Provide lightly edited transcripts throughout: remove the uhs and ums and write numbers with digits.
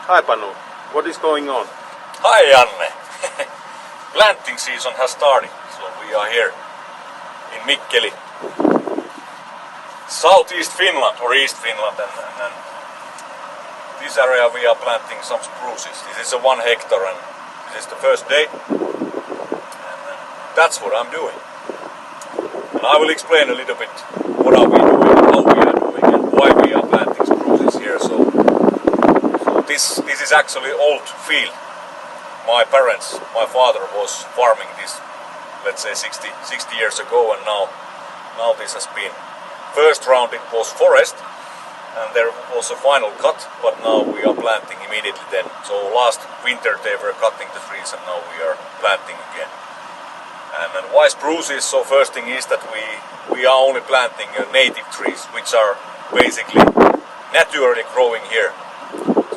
Hi Panu, what is going on? Hi Janne! Planting season has started, so we are here in Mikkeli, southeast Finland or East Finland, and this area we are planting some spruces. This is a 1 hectare and this is the first day, and that's what I'm doing. And I will explain a little bit what are we doing, how we are doing and why we are planting spruces here. So this is actually old field. My father was farming this, let's say 60 years ago, and now this has been, first round it was forest and there was a final cut, but now we are planting immediately then. So last winter they were cutting the trees and now we are planting again. And why spruces? So first thing is that we are only planting native trees, which are basically naturally growing here.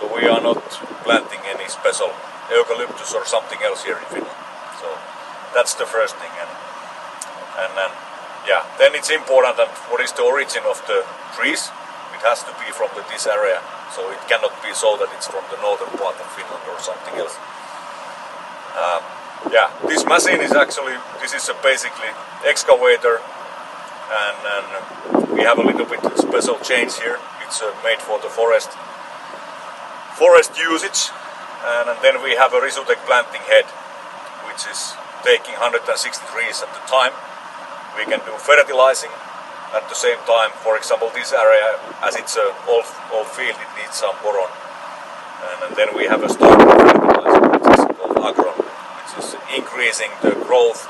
So we are not planting any special eucalyptus or something else here in Finland. So that's the first thing. And then it's important that what is the origin of the trees. It has to be from this area. So it cannot be so that it's from the northern part of Finland or something else. This machine is actually, this is a basically excavator, and we have a little bit special change here. It's made for the forest usage, and then we have a Risutec planting head, which is taking 160 trees at the time. We can do fertilizing at the same time. For example, this area, as it's an old field, it needs some boron, and then we have a starter fertilizer, which is called agron, which is increasing the growth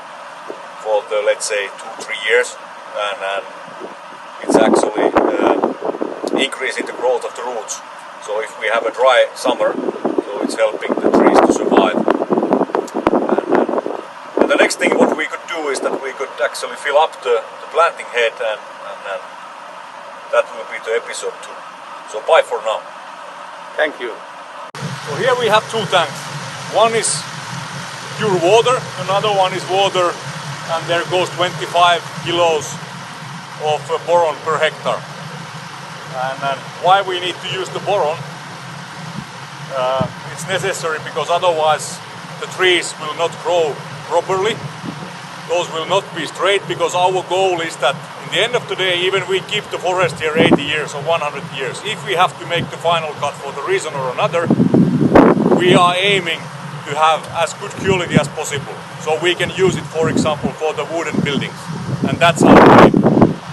for the, let's say, 2-3 years, and it's actually increasing the growth of the roots. So if we have a dry summer, so it's helping the trees to survive. And the next thing what we could do is that we could actually fill up the planting head, and that will be the episode 2. So bye for now. Thank you. So here we have 2 tanks. One is pure water, another one is water, and there goes 25 kilos of boron per hectare. And why we need to use the boron? It's necessary because otherwise the trees will not grow properly. Those will not be straight, because our goal is that in the end of the day, even we keep the forest here 80 years or 100 years, if we have to make the final cut for the reason or another, we are aiming to have as good quality as possible. So we can use it, for example, for the wooden buildings. And that's our aim.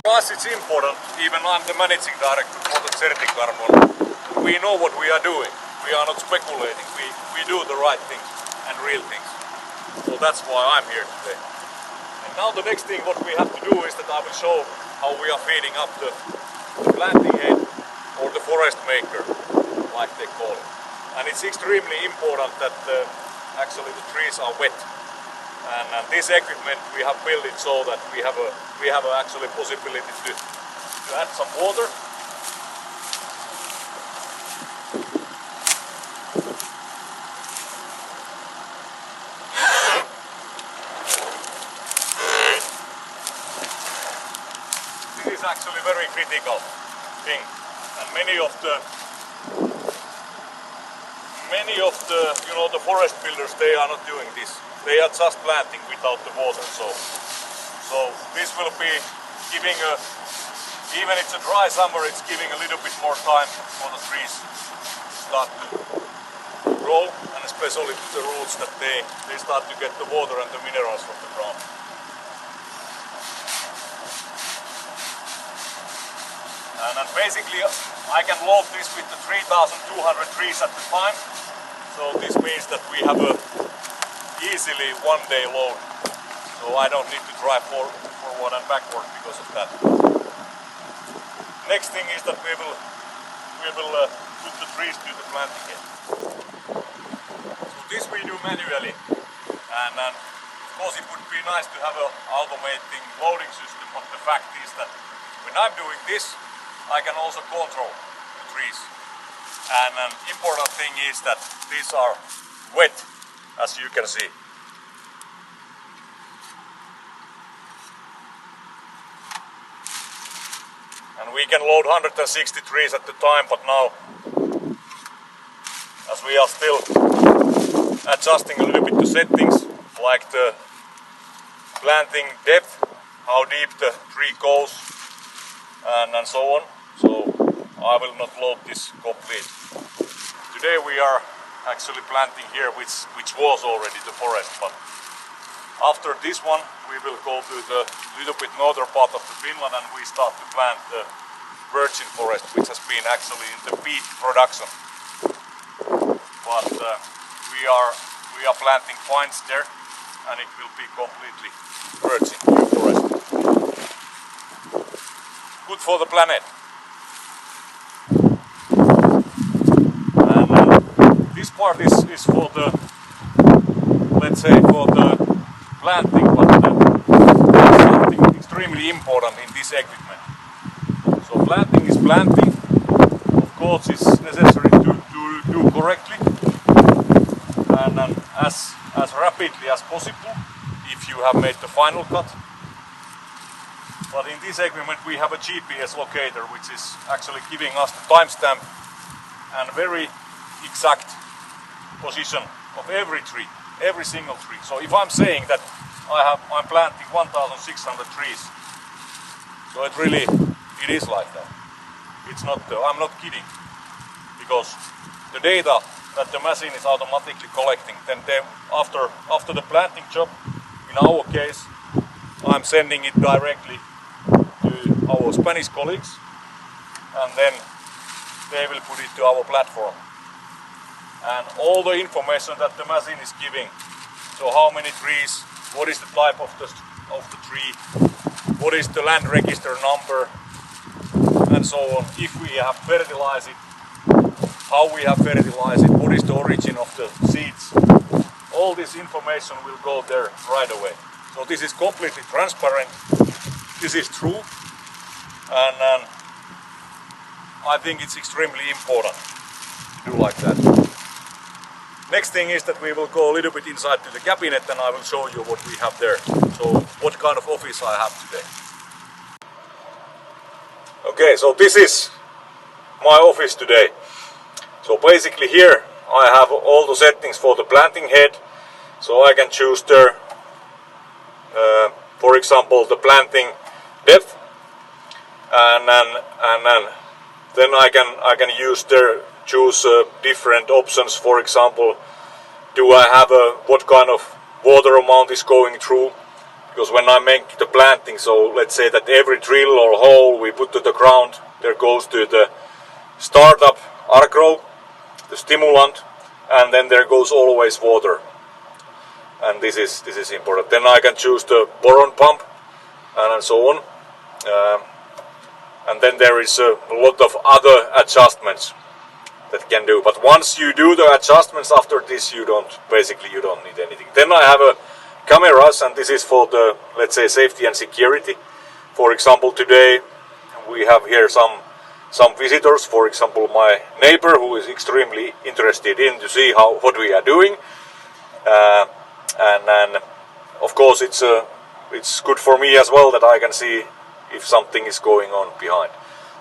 For us it's important, even I'm the managing director for the Certi Carbon, we know what we are doing. We are not speculating, we do the right things and real things. So that's why I'm here today. And now the next thing what we have to do is that I will show how we are feeding up the planting head, or the forest maker, like they call it. And it's extremely important that actually the trees are wet. And this equipment we have built it so that we have actually possibility to add some water. This is actually very critical thing, and many of the the forest builders, they are not doing this. They are just planting without the water. So this will be giving even it's a dry summer, it's giving a little bit more time for the trees to start to grow, and especially the roots that they start to get the water and the minerals from the ground. And basically I can load this with the 3,200 trees at the time. So this means that we have a easily 1-day load. So I don't need to drive forward and backward because of that. Next thing is that we will put the trees to the planting head. So this we do manually. And of course it would be nice to have an automating loading system, but the fact is that when I'm doing this, I can also control the trees. And an important thing is that these are wet, as you can see. And we can load 160 trees at the time, but now, as as we are still adjusting a little bit the settings, like the planting depth, how deep the tree goes, and so on. So I will not load this complete. Today we are actually planting here, which was already the forest, but after this one we will go to the little bit northern part of the Finland and we start to plant the virgin forest, which has been actually in the peat production. But we are planting pines there, and it will be completely virgin new forest. Good for the planet. And this part is for the, let's say, for the planting, but there's something extremely important in this equipment. So planting is planting. Of course, it's necessary to do correctly and as rapidly as possible if you have made the final cut. But in this equipment we have a GPS locator, which is actually giving us the timestamp and very exact position of every tree, every single tree. So if I'm saying that I'm planting 1,600 trees, so it is like that. It's not. I'm not kidding, because the data that the machine is automatically collecting, then after the planting job, in our case, I'm sending it directly to our Spanish colleagues, and then they will put it to our platform. And all the information that the machine is giving, so how many trees, what is the type of the tree, what is the land register number, and so on. If we have fertilized it, how we have fertilized it, what is the origin of the seeds. All this information will go there right away. So this is completely transparent. This is true, and I think it's extremely important to do like that. Next thing is that we will go a little bit inside to the cabinet and I will show you what we have there. So what kind of office I have today. Okay, so this is my office today. So basically here I have all the settings for the planting head. So I can choose there, for example, the planting depth, and then I can use there, choose different options. For example, do I have what kind of water amount is going through? Because when I make the planting, so let's say that every drill or hole we put to the ground, there goes to the startup agro, the stimulant, and then there goes always water. And this is important. Then I can choose the boron pump and so on. And then there is a lot of other adjustments that can do. But once you do the adjustments after this, you don't need anything. Then I have cameras, and this is for the, let's say, safety and security. For example, today we have here some visitors. For example, my neighbor, who is extremely interested in to see what we are doing. And of course it's good for me as well that I can see if something is going on behind.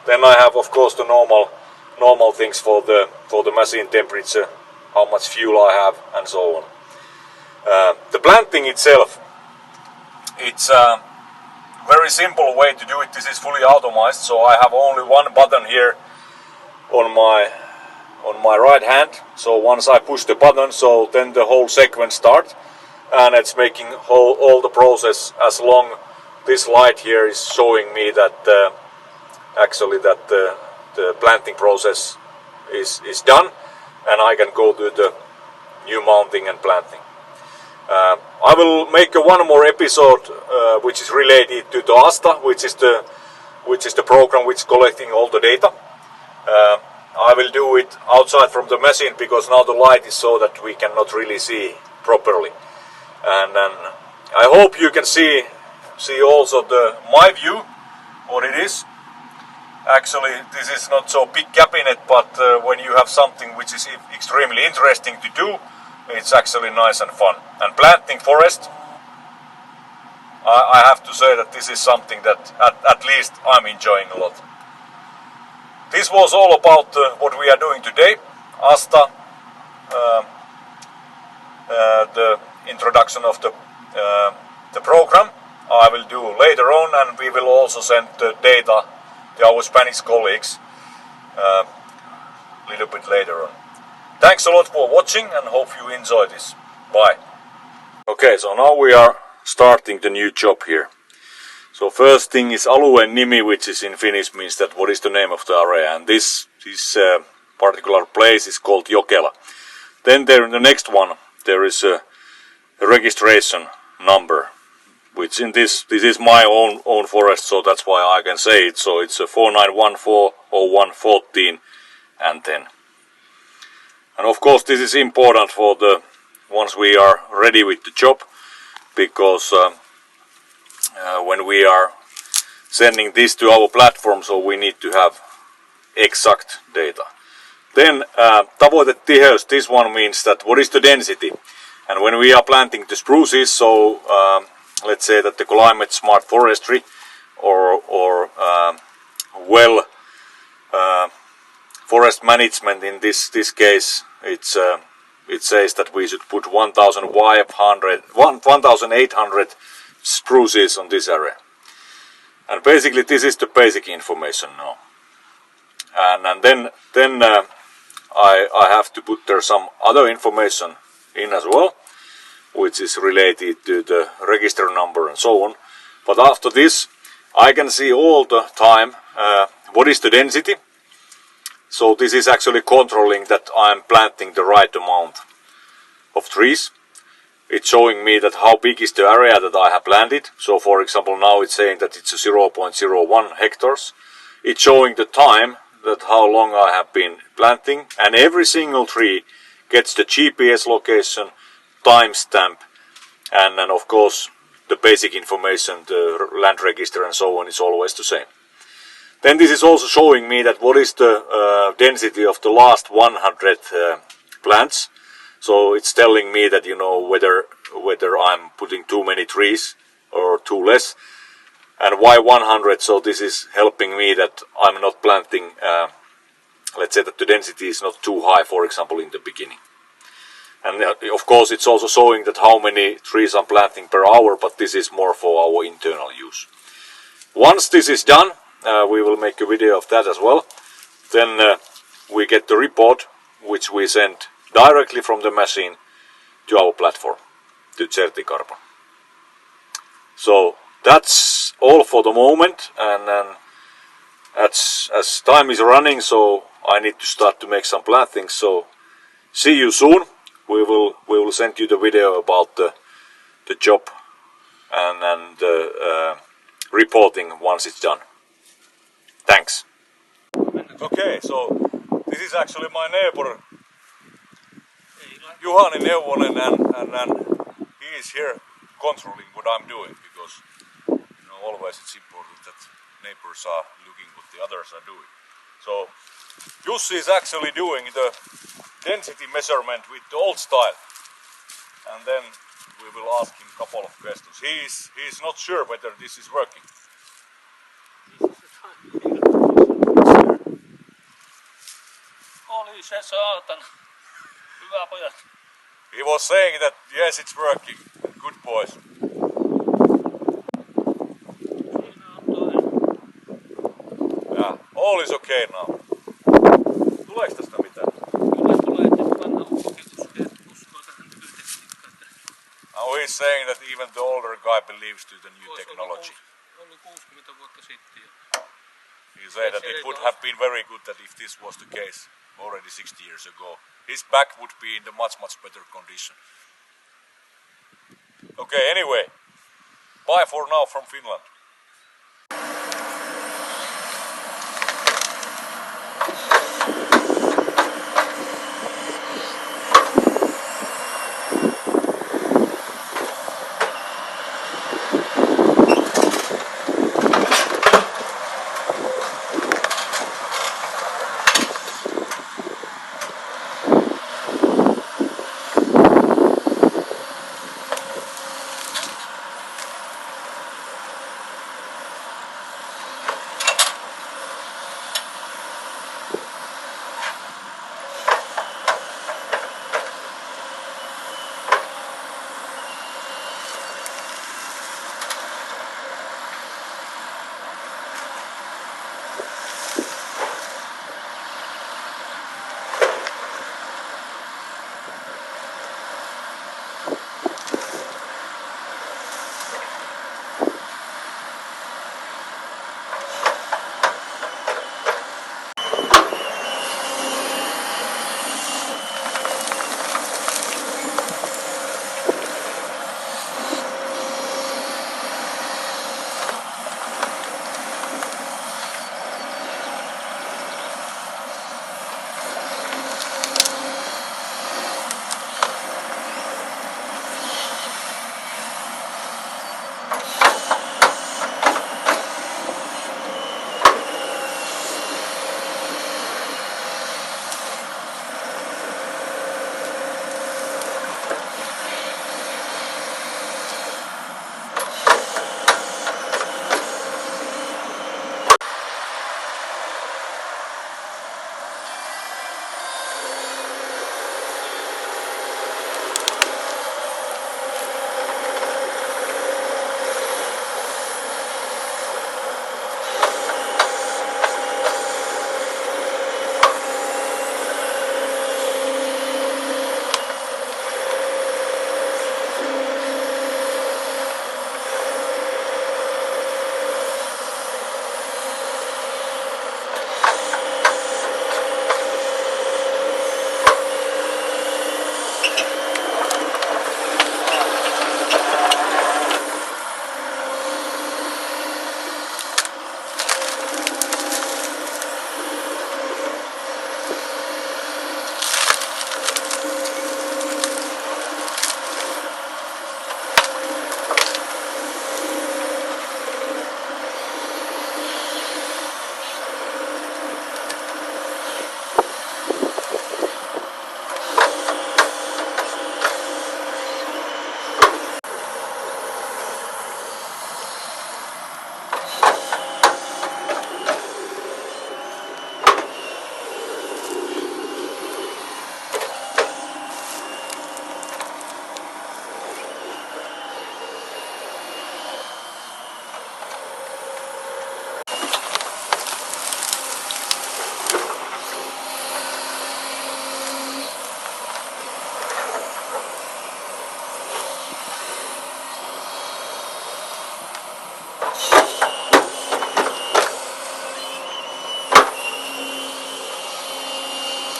Then I have, of course, the normal things for the machine temperature, how much fuel I have, and so on. The planting itself, it's a very simple way to do it. This is fully automated, so I have only one button here on my right hand. So once I push the button, so then the whole sequence starts, and it's making all the process as long. This light here is showing me that actually that the planting process is done, and I can go to the new mounting and planting. I will make one more episode which is related to the Asta, which is the program which is collecting all the data. I will do it outside from the machine because now the light is so that we cannot really see properly. And I hope you can see also my view, what it is. Actually, this is not so big cabinet, but when you have something which is extremely interesting to do, it's actually nice and fun. And planting forest, I have to say that this is something that at least I'm enjoying a lot. This was all about what we are doing today. Asta the introduction of the program I will do later on, and we will also send the data to our Spanish colleagues a little bit later on. Thanks a lot for watching and hope you enjoy this. Bye. Okay, so now we are starting the new job here. So first thing is alueen nimi, which is in Finnish means that what is the name of the area, and this particular place is called Jokela. Then there in the next one there is a registration number, which in this is my own forest, so that's why I can say it. So it's a 49140114 and 10. And of course this is important for the once we are ready with the job, because when we are sending this to our platform, so we need to have exact data. Then tavoitetiheys, this one means that what is the density, and when we are planting the spruces, so let's say that the climate smart forestry or forest management in this case, it says that we should put 1,800 spruces on this area, and basically this is the basic information now. And then I have to put there some other information in as well, which is related to the register number and so on. But after this, I can see all the time what is the density. So this is actually controlling that I'm planting the right amount of trees. It's showing me that how big is the area that I have planted. So for example, now it's saying that it's 0.01 hectares. It's showing the time, that how long I have been planting, and every single tree gets the GPS location, timestamp, and then of course the basic information, the land register and so on is always the same. Then this is also showing me that what is the density of the last 100 plants. So it's telling me that, you know, whether I'm putting too many trees or too less. And why 100? So this is helping me that I'm not planting, let's say that the density is not too high, for example, in the beginning. And of course it's also showing that how many trees I'm planting per hour, but this is more for our internal use. Once this is done, we will make a video of that as well. Then we get the report, which we send directly from the machine to our platform, to Certicarbon. So that's all for the moment, and then as time is running, so I need to start to make some plantings. So see you soon. We will send you the video about the job and reporting once it's done. Thanks. Okay, so this is actually my neighbor Juhani Neuvonen, and he is here controlling what I'm doing, because you know, always it's important that neighbors are looking what the others are doing. So Jussi is actually doing the density measurement with the old style, and then we will ask him a couple of questions. He's not sure whether this is working. Oli se saatan. Hyvä pojat. He was saying that yes, it's working. Good boys. Yeah, all is okay now. Tuleeko tästä mitään? Tulee, että vanha ukkokin uskoo tähän nykytekniikkaan. Now he's saying that even the older guy believes to the new technology. Ollut 60 vuotta sitten jo. He said that it would have been very good that if this was the case already 60 years ago, his back would be in the much better condition. Okay, anyway, bye for now from Finland.